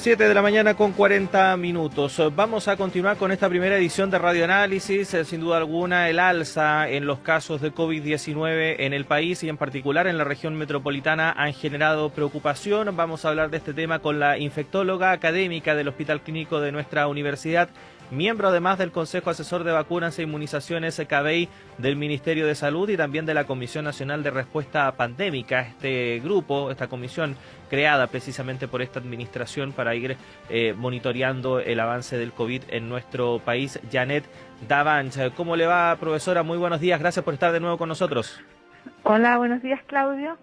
7 de la mañana con 40 minutos. Vamos a continuar con esta primera edición de Radio Análisis. Sin duda alguna, el alza en los casos de COVID-19 en el país y en particular en la región metropolitana han generado preocupación. Vamos a hablar de este tema con la infectóloga académica del Hospital Clínico de nuestra universidad, miembro además del Consejo Asesor de Vacunas e Inmunizaciones CABEI del Ministerio de Salud y también de la Comisión Nacional de Respuesta Pandémica. Este grupo, esta comisión creada precisamente por esta administración para ir monitoreando el avance del COVID en nuestro país. Janet Davanch, ¿cómo le va, profesora? Muy buenos días, gracias por estar de nuevo con nosotros. Hola, buenos días, Claudio.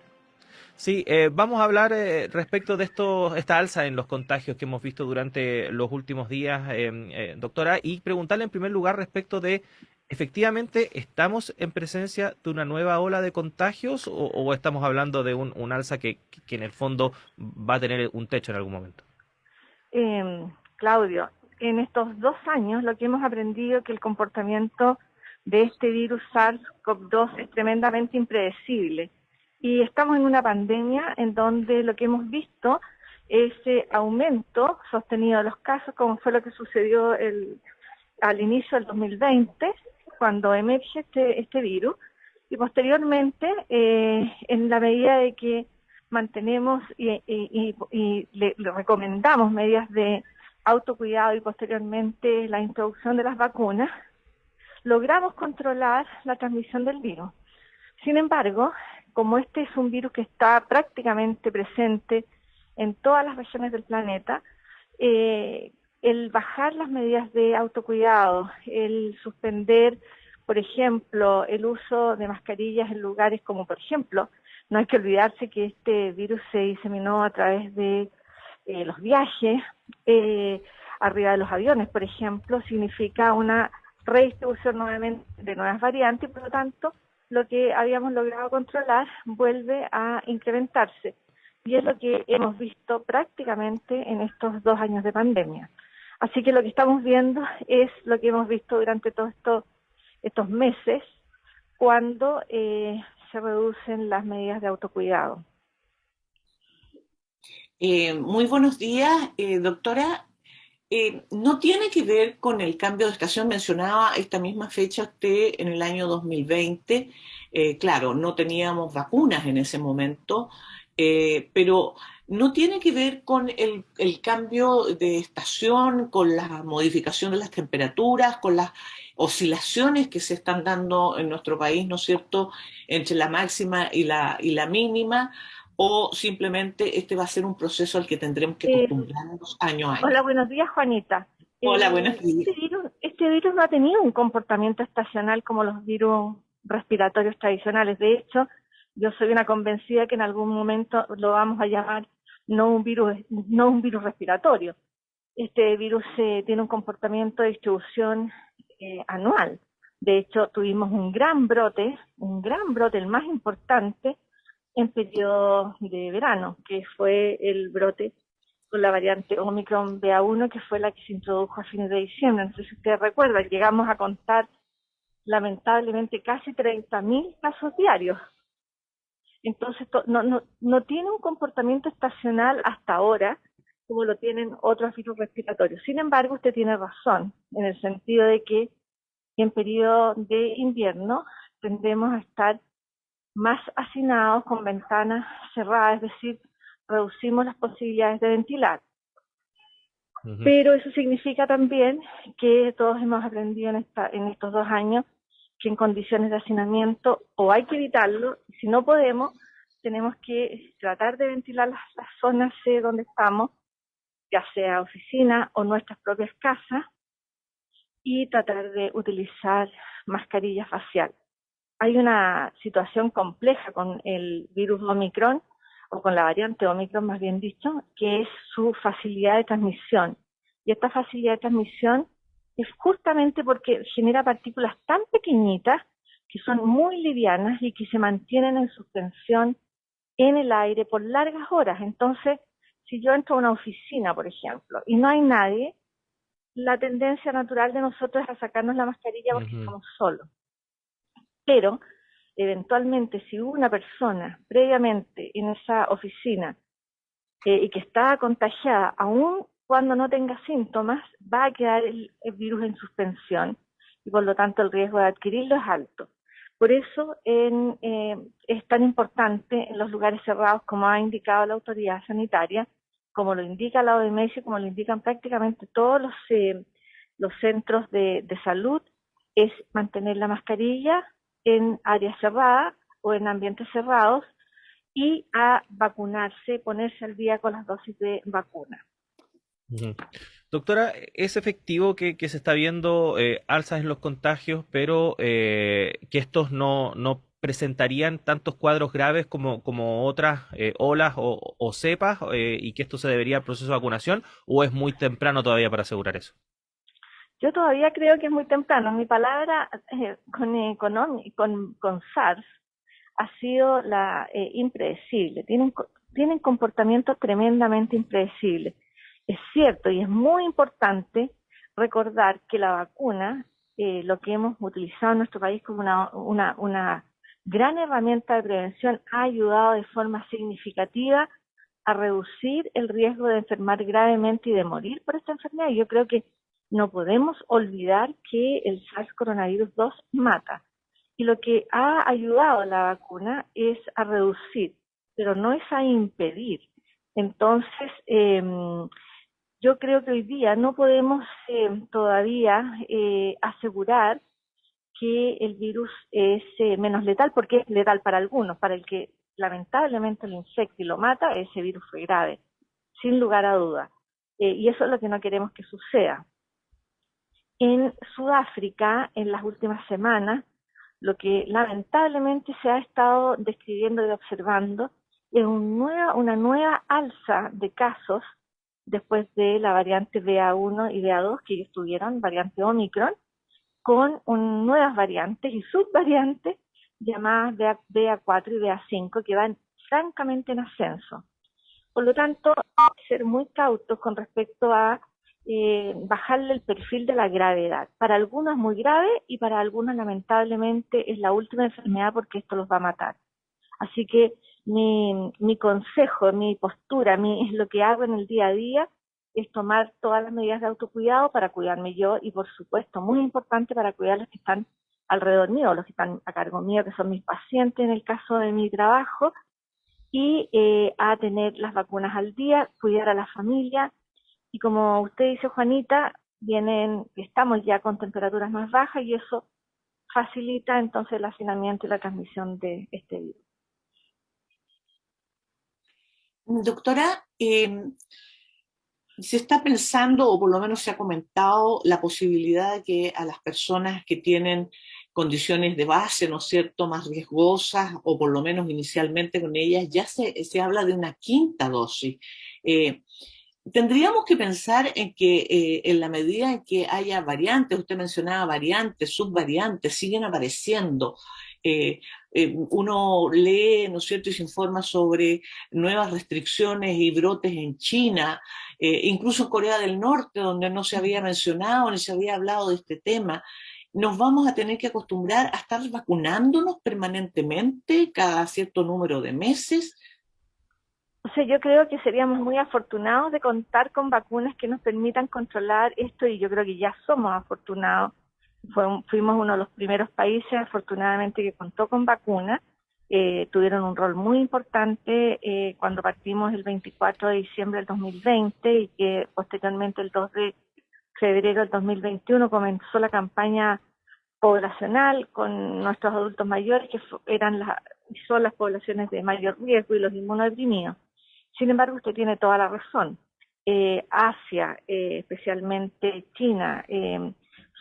Sí, vamos a hablar respecto de esta alza en los contagios que hemos visto durante los últimos días, doctora, y preguntarle en primer lugar respecto de, efectivamente, ¿estamos en presencia de una nueva ola de contagios o estamos hablando de un alza que en el fondo va a tener un techo en algún momento? Claudio, en estos 2 años lo que hemos aprendido es que el comportamiento de este virus SARS-CoV-2 es tremendamente impredecible. Y estamos en una pandemia en donde lo que hemos visto es aumento sostenido de los casos, como fue lo que sucedió al inicio del 2020, cuando emerge este virus, y posteriormente, en la medida de que mantenemos y le recomendamos medidas de autocuidado y posteriormente la introducción de las vacunas, logramos controlar la transmisión del virus. Sin embargo, como este es un virus que está prácticamente presente en todas las regiones del planeta, el bajar las medidas de autocuidado, el suspender, por ejemplo, el uso de mascarillas en lugares como, por ejemplo, no hay que olvidarse que este virus se diseminó a través de los viajes, arriba de los aviones, por ejemplo, significa una redistribución nuevamente de nuevas variantes y por lo tanto lo que habíamos logrado controlar vuelve a incrementarse. Y es lo que hemos visto prácticamente en estos 2 años de pandemia. Así que lo que estamos viendo es lo que hemos visto durante todos estos meses, cuando se reducen las medidas de autocuidado. Muy buenos días, doctora. No tiene que ver con el cambio de estación. Mencionaba esta misma fecha usted en el año 2020. Claro, no teníamos vacunas en ese momento, pero no tiene que ver con el cambio de estación, con la modificación de las temperaturas, con las oscilaciones que se están dando en nuestro país, ¿no es cierto?, entre la máxima y la mínima, o simplemente este va a ser un proceso al que tendremos que Eh, acostumbrarnos año a Hola, año. buenos días, Juanita. Hola, buenos días. Este virus no ha tenido un comportamiento estacional como los virus respiratorios tradicionales. De hecho, yo soy una convencida que en algún momento lo vamos a llamar no un virus respiratorio. Este virus tiene un comportamiento de distribución anual. De hecho, tuvimos un gran brote, el más importante en periodo de verano, que fue el brote con la variante Omicron BA1, que fue la que se introdujo a fines de diciembre. Entonces, si ustedes recuerdan, llegamos a contar lamentablemente casi 30.000 casos diarios. Entonces, no tiene un comportamiento estacional hasta ahora, como lo tienen otros virus respiratorios. Sin embargo, usted tiene razón, en el sentido de que en periodo de invierno tendemos a estar más hacinados con ventanas cerradas, es decir, reducimos las posibilidades de ventilar. Pero eso significa también que todos hemos aprendido en estos 2 años que en condiciones de hacinamiento o hay que evitarlo, y si no podemos, tenemos que tratar de ventilar las zonas donde estamos, ya sea oficina o nuestras propias casas, y tratar de utilizar mascarillas faciales. Hay una situación compleja con el virus Omicron, o con la variante Omicron más bien dicho, que es su facilidad de transmisión. Y esta facilidad de transmisión es justamente porque genera partículas tan pequeñitas que son muy livianas y que se mantienen en suspensión en el aire por largas horas. Entonces, si yo entro a una oficina, por ejemplo, y no hay nadie, la tendencia natural de nosotros es a sacarnos la mascarilla porque estamos solos. Pero, eventualmente, si hubo una persona previamente en esa oficina y que estaba contagiada, aún cuando no tenga síntomas, va a quedar el virus en suspensión y por lo tanto el riesgo de adquirirlo es alto. Por eso es tan importante en los lugares cerrados, como ha indicado la autoridad sanitaria, como lo indica la OMS y como lo indican prácticamente todos los centros de salud, es mantener la mascarilla en áreas cerradas o en ambientes cerrados y a vacunarse, ponerse al día con las dosis de vacuna. Ujú. Doctora, ¿es efectivo que se está viendo alzas en los contagios, pero que estos no presentarían tantos cuadros graves como otras olas o cepas y que esto se debería al proceso de vacunación? ¿O es muy temprano todavía para asegurar eso? Yo todavía creo que es muy temprano. Mi palabra con SARS ha sido la impredecible. Tienen comportamientos tremendamente impredecibles. Es cierto y es muy importante recordar que la vacuna, lo que hemos utilizado en nuestro país como una gran herramienta de prevención, ha ayudado de forma significativa a reducir el riesgo de enfermar gravemente y de morir por esta enfermedad. Y yo creo que no podemos olvidar que el SARS coronavirus 2 mata. Y lo que ha ayudado a la vacuna es a reducir, pero no es a impedir. Entonces, yo creo que hoy día no podemos todavía asegurar que el virus es menos letal, porque es letal para algunos, para el que lamentablemente lo infecta y lo mata, ese virus fue grave, sin lugar a duda. Y eso es lo que no queremos que suceda. En Sudáfrica, en las últimas semanas, lo que lamentablemente se ha estado describiendo y observando es una nueva alza de casos después de la variante BA1 y BA2 que ellos tuvieron, variante Omicron, con nuevas variantes y subvariantes llamadas BA4 y BA5 que van francamente en ascenso. Por lo tanto, hay que ser muy cautos con respecto a bajarle el perfil de la gravedad. Para algunos es muy grave y para algunos lamentablemente es la última enfermedad porque esto los va a matar. Así que mi consejo, mi postura, es lo que hago en el día a día, es tomar todas las medidas de autocuidado para cuidarme yo y por supuesto, muy importante para cuidar a los que están alrededor mío, los que están a cargo mío, que son mis pacientes en el caso de mi trabajo, y a tener las vacunas al día, cuidar a la familia, y como usted dice, Juanita, estamos ya con temperaturas más bajas y eso facilita entonces el hacinamiento y la transmisión de este virus. Doctora, se está pensando, o por lo menos se ha comentado, la posibilidad de que a las personas que tienen condiciones de base, ¿no es cierto?, más riesgosas, o por lo menos inicialmente con ellas, ya se habla de una quinta dosis. Eh, Tendríamos que pensar en que en la medida en que haya variantes, usted mencionaba variantes, subvariantes, siguen apareciendo. eh, Uno lee, ¿no es cierto?, y se informa sobre nuevas restricciones y brotes en China, incluso en Corea del Norte, donde no se había mencionado ni se había hablado de este tema. Nos vamos a tener que acostumbrar a estar vacunándonos permanentemente cada cierto número de meses. O sea, yo creo que seríamos muy afortunados de contar con vacunas que nos permitan controlar esto y yo creo que ya somos afortunados. Fuimos uno de los primeros países, afortunadamente, que contó con vacunas. Tuvieron un rol muy importante cuando partimos el 24 de diciembre del 2020 y que posteriormente el 2 de febrero del 2021 comenzó la campaña poblacional con nuestros adultos mayores que son las poblaciones de mayor riesgo y los inmunodeprimidos. Sin embargo, usted tiene toda la razón. Asia, especialmente China,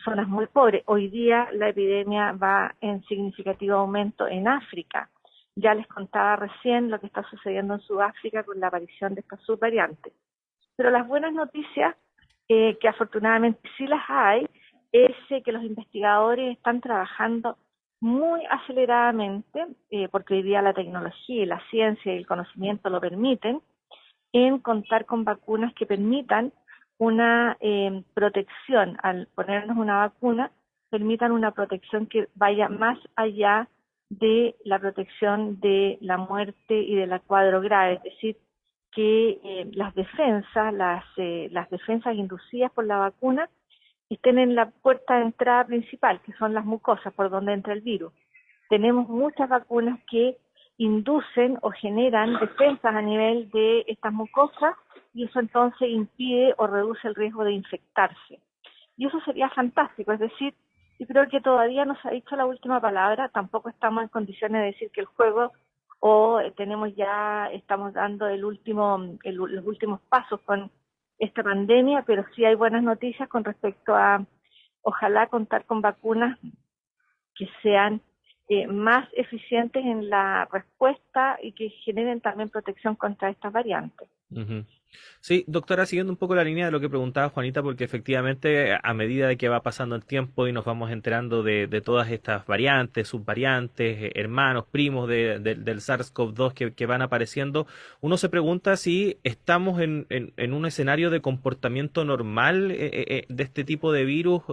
zonas muy pobres. Hoy día la epidemia va en significativo aumento en África. Ya les contaba recién lo que está sucediendo en Sudáfrica con la aparición de estas subvariantes. Pero las buenas noticias, que afortunadamente sí las hay, es que los investigadores están trabajando muy aceleradamente, porque hoy día la tecnología y la ciencia y el conocimiento lo permiten, en contar con vacunas que permitan una protección, al ponernos una vacuna, permitan una protección que vaya más allá de la protección de la muerte y del cuadro grave, es decir, que las defensas inducidas por la vacuna estén en la puerta de entrada principal, que son las mucosas por donde entra el virus. Tenemos muchas vacunas que inducen o generan defensas a nivel de estas mucosas y eso entonces impide o reduce el riesgo de infectarse. Y eso sería fantástico, es decir, yo creo que todavía no se ha dicho la última palabra, tampoco estamos en condiciones de decir que el juego estamos dando los últimos pasos con esta pandemia, pero sí hay buenas noticias con respecto a, ojalá, contar con vacunas que sean más eficientes en la respuesta y que generen también protección contra estas variantes. Ujú. Sí, doctora, siguiendo un poco la línea de lo que preguntaba Juanita, porque efectivamente a medida de que va pasando el tiempo y nos vamos enterando de todas estas variantes, subvariantes, hermanos, primos del SARS-CoV-2 que van apareciendo, uno se pregunta si estamos en un escenario de comportamiento normal de este tipo de virus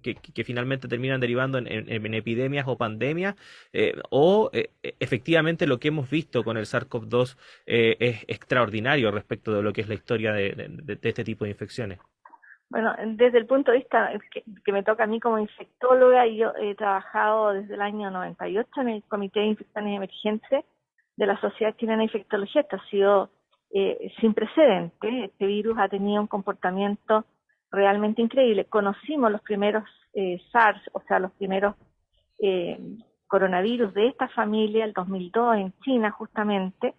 que finalmente terminan derivando en epidemias o pandemias, efectivamente lo que hemos visto con el SARS-CoV-2 es extraordinario respecto de lo que es la historia de este tipo de infecciones. Bueno, desde el punto de vista que me toca a mí como infectóloga, yo he trabajado desde el año 98 en el Comité de Infecciones Emergentes de la Sociedad Chilena de Infectología. Esto ha sido sin precedentes. Este virus ha tenido un comportamiento realmente increíble. Conocimos los primeros SARS, o sea, los primeros coronavirus de esta familia, el 2002 en China justamente,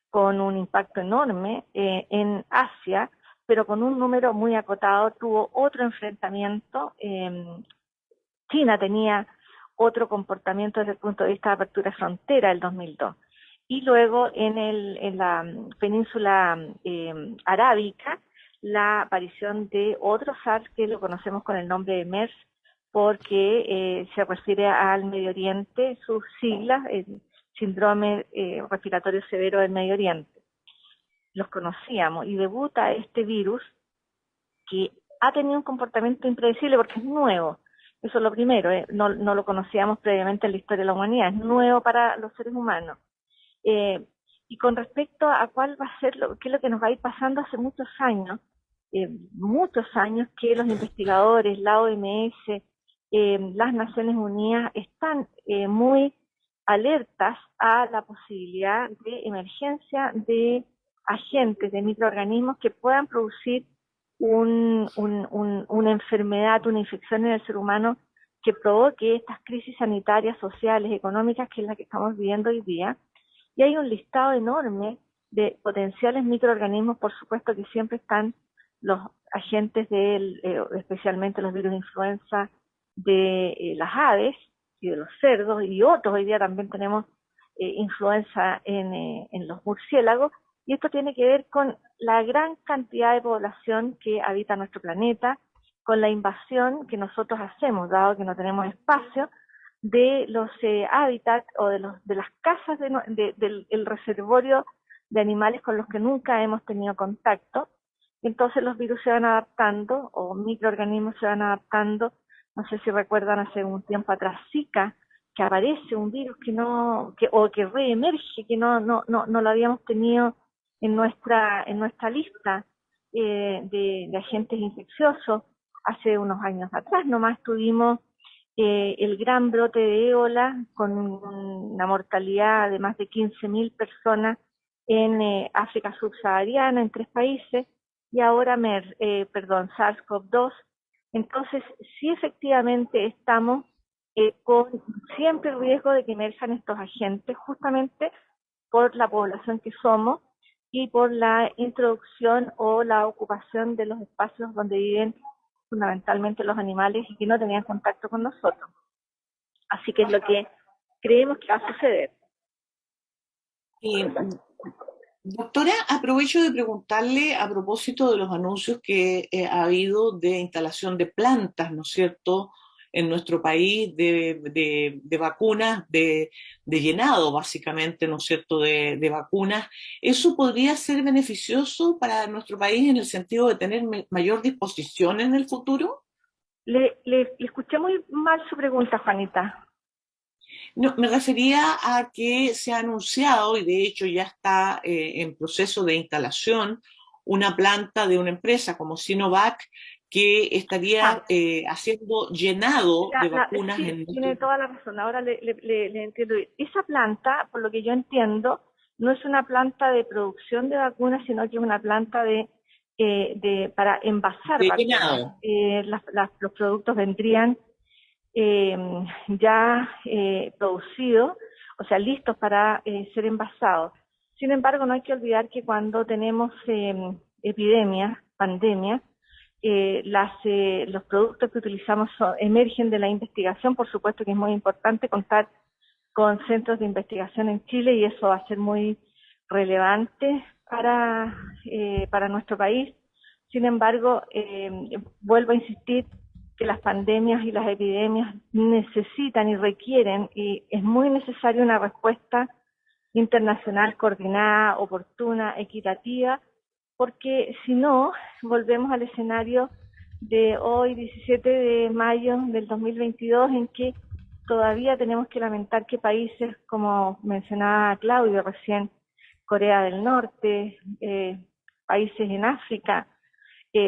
con un impacto enorme en Asia, pero con un número muy acotado. Tuvo otro enfrentamiento. China tenía otro comportamiento desde el punto de vista de apertura de frontera el 2002. Y luego en la península arábica, la aparición de otro SARS que lo conocemos con el nombre de MERS, porque se refiere al Medio Oriente, sus siglas, síndrome respiratorio severo del Medio Oriente. Los conocíamos y debuta este virus que ha tenido un comportamiento impredecible porque es nuevo. Eso es lo primero, no lo conocíamos previamente en la historia de la humanidad, es nuevo para los seres humanos. Y con respecto a cuál va a ser, qué es lo que nos va a ir pasando hace muchos años que los investigadores, la OMS, las Naciones Unidas están muy alertas a la posibilidad de emergencia de agentes, de microorganismos que puedan producir una enfermedad, una infección en el ser humano que provoque estas crisis sanitarias, sociales, económicas, que es la que estamos viviendo hoy día. Y hay un listado enorme de potenciales microorganismos, por supuesto que siempre están los agentes especialmente los virus de influenza de las aves y de los cerdos y otros. Hoy día también tenemos influenza en los murciélagos, y esto tiene que ver con la gran cantidad de población que habita nuestro planeta, con la invasión que nosotros hacemos, dado que no tenemos espacio, de los hábitats o de las casas del reservorio de animales con los que nunca hemos tenido contacto. Entonces los virus se van adaptando, o microorganismos se van adaptando. No sé si recuerdan hace un tiempo atrás Zika, que aparece un virus que reemerge, que no lo habíamos tenido en nuestra lista de agentes infecciosos. Hace unos años atrás nomás tuvimos el gran brote de ébola con una mortalidad de más de 15.000 personas en África subsahariana, en 3 países, y ahora SARS-CoV-2. Entonces, sí, efectivamente estamos con siempre el riesgo de que emerjan estos agentes, justamente por la población que somos y por la introducción o la ocupación de los espacios donde viven fundamentalmente los animales y que no tenían contacto con nosotros. Así que es lo que creemos que va a suceder. Doctora, aprovecho de preguntarle a propósito de los anuncios que ha habido de instalación de plantas, ¿no es cierto?, en nuestro país de vacunas, de llenado básicamente, ¿no es cierto?, de vacunas. ¿Eso podría ser beneficioso para nuestro país en el sentido de tener mayor disposición en el futuro? Le escuché muy mal su pregunta, Juanita. No, me refería a que se ha anunciado, y de hecho ya está en proceso de instalación, una planta de una empresa como Sinovac que estaría Ah, haciendo llenado de vacunas sí, en tiene nuestro... toda la razón. Ahora le entiendo. Esa planta, por lo que yo entiendo, no es una planta de producción de vacunas, sino que es una planta para envasar de vacunas. llenado. Los productos vendrían eh, ya producidos, o sea, listos para ser envasados. Sin embargo, no hay que olvidar que cuando tenemos epidemias, pandemias, los productos que utilizamos emergen de la investigación. Por supuesto que es muy importante contar con centros de investigación en Chile y eso va a ser muy relevante para nuestro país. Sin embargo, vuelvo a insistir que las pandemias y las epidemias necesitan y requieren, y es muy necesaria una respuesta internacional coordinada, oportuna, equitativa, porque si no, volvemos al escenario de hoy, 17 de mayo del 2022, en que todavía tenemos que lamentar que países, como mencionaba Claudio recién, Corea del Norte, países en África,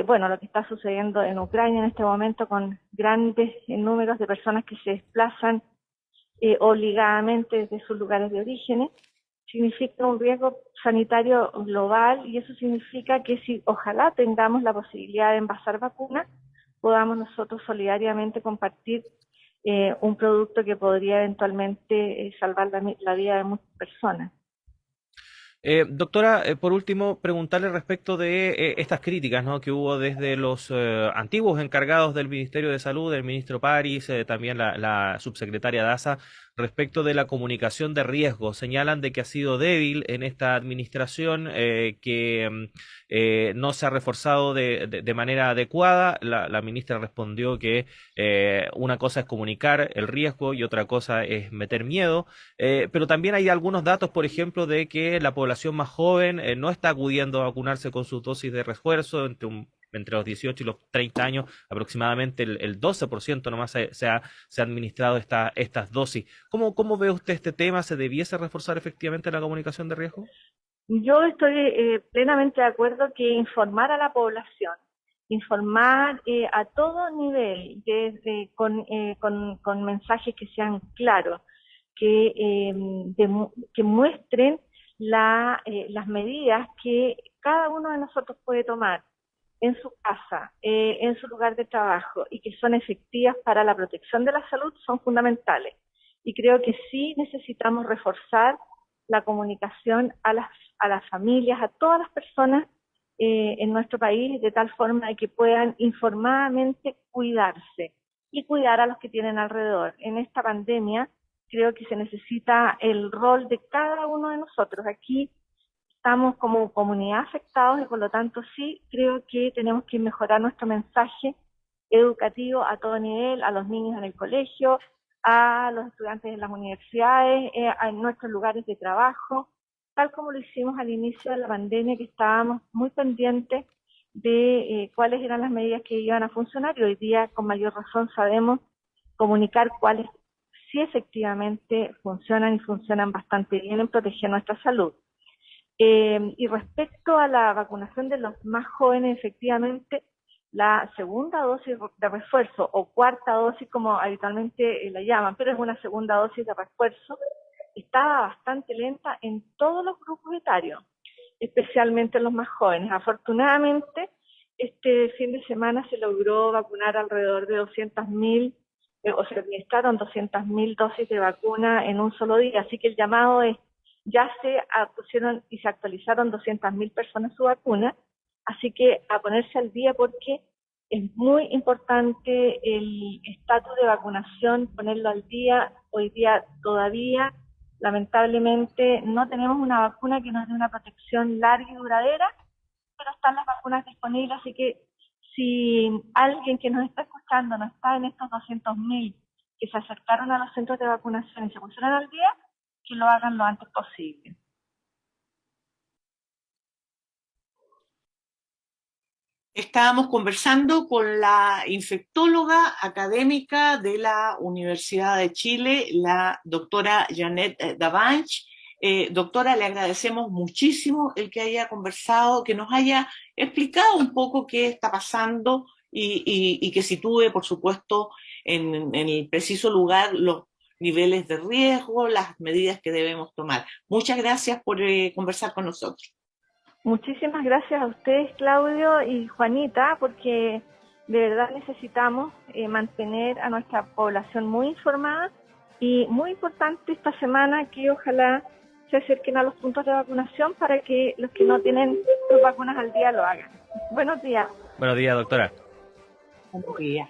bueno, lo que está sucediendo en Ucrania en este momento con grandes números de personas que se desplazan obligadamente desde sus lugares de origen, significa un riesgo sanitario global y eso significa que si ojalá tengamos la posibilidad de envasar vacunas, podamos nosotros solidariamente compartir un producto que podría eventualmente salvar la vida de muchas personas. Doctora, por último, preguntarle respecto de estas críticas, ¿no?, que hubo desde los antiguos encargados del Ministerio de Salud, el ministro París, también la subsecretaria Daza, respecto de la comunicación de riesgo. Señalan de que ha sido débil en esta administración, que no se ha reforzado de manera adecuada. La ministra respondió que una cosa es comunicar el riesgo y otra cosa es meter miedo. Pero también hay algunos datos, por ejemplo, de que la población más joven no está acudiendo a vacunarse con sus dosis de refuerzo entre los 18 y los 30 años, aproximadamente el 12% nomás se ha administrado estas dosis. ¿Cómo ve usted este tema? ¿Se debiese reforzar efectivamente la comunicación de riesgo? Yo estoy plenamente de acuerdo que informar a la población, informar a todo nivel, con mensajes que sean claros, que muestren las medidas que cada uno de nosotros puede tomar en su casa, en su lugar de trabajo y que son efectivas para la protección de la salud son fundamentales. Y creo que sí necesitamos reforzar la comunicación a las familias, a todas las personas en nuestro país, de tal forma de que puedan informadamente cuidarse y cuidar a los que tienen alrededor. En esta pandemia creo que se necesita el rol de cada uno de nosotros. Aquí estamos como comunidad afectados y por lo tanto sí creo que tenemos que mejorar nuestro mensaje educativo a todo nivel, a los niños en el colegio, a los estudiantes en las universidades, en nuestros lugares de trabajo, tal como lo hicimos al inicio de la pandemia, que estábamos muy pendientes de cuáles eran las medidas que iban a funcionar y hoy día con mayor razón sabemos comunicar cuáles sí efectivamente funcionan y funcionan bastante bien en proteger nuestra salud. Y respecto a la vacunación de los más jóvenes, efectivamente, la segunda dosis de refuerzo o cuarta dosis, como habitualmente la llaman, pero es una segunda dosis de refuerzo, estaba bastante lenta en todos los grupos etarios, especialmente en los más jóvenes. Afortunadamente, este fin de semana se logró vacunar alrededor de 200.000, o se administraron 200.000 dosis de vacuna en un solo día, así que el llamado es ya se pusieron y se actualizaron 200.000 personas su vacuna, así que a ponerse al día porque es muy importante el estatus de vacunación, ponerlo al día. Hoy día todavía, lamentablemente, no tenemos una vacuna que nos dé una protección larga y duradera, pero están las vacunas disponibles, así que si alguien que nos está escuchando no está en estos 200.000 que se acercaron a los centros de vacunación y se pusieron al día, que lo hagan lo antes posible. Estábamos conversando con la infectóloga académica de la Universidad de Chile, la doctora Janet Davanch. Doctora, le agradecemos muchísimo el que haya conversado, que nos haya explicado un poco qué está pasando y que sitúe, por supuesto, en el preciso lugar los niveles de riesgo, las medidas que debemos tomar. Muchas gracias por conversar con nosotros. Muchísimas gracias a ustedes, Claudio y Juanita, porque de verdad necesitamos mantener a nuestra población muy informada y muy importante esta semana que ojalá se acerquen a los puntos de vacunación para que los que no tienen sus vacunas al día lo hagan. Buenos días. Buenos días, doctora. Buenos días.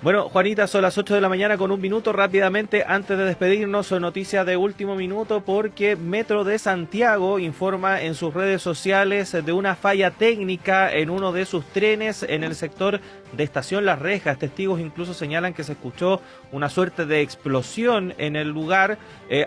Bueno, Juanita, son las 8 de la mañana con un minuto. Rápidamente, antes de despedirnos, noticias de último minuto porque Metro de Santiago informa en sus redes sociales de una falla técnica en uno de sus trenes en el sector de Estación Las Rejas. Testigos incluso señalan que se escuchó una suerte de explosión en el lugar.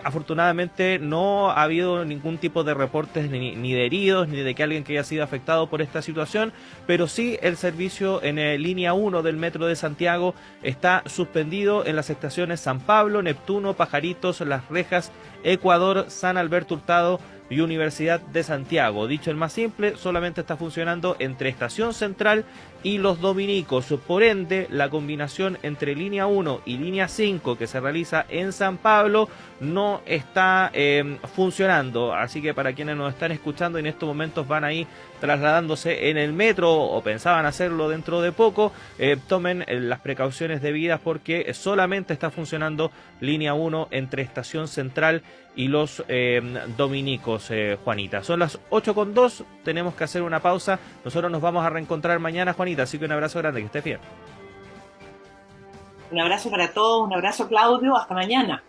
Afortunadamente no ha habido ningún tipo de reportes ni de heridos, ni de que alguien que haya sido afectado por esta situación, pero sí el servicio en línea 1 del Metro de Santiago está suspendido en las estaciones San Pablo, Neptuno, Pajaritos, Las Rejas, Ecuador, San Alberto Hurtado y Universidad de Santiago. Dicho el más simple, solamente está funcionando entre Estación Central y Los Dominicos. Por ende, la combinación entre línea 1 y línea 5 que se realiza en San Pablo no está funcionando. Así que para quienes nos están escuchando en estos momentos van ahí trasladándose en el metro o pensaban hacerlo dentro de poco, tomen las precauciones debidas porque solamente está funcionando línea 1 entre Estación Central y Los Dominicos, Juanita. Son las 8:02, tenemos que hacer una pausa. Nosotros nos vamos a reencontrar mañana, Juanita, así que un abrazo grande, que estés bien. Un abrazo para todos, un abrazo, Claudio, hasta mañana.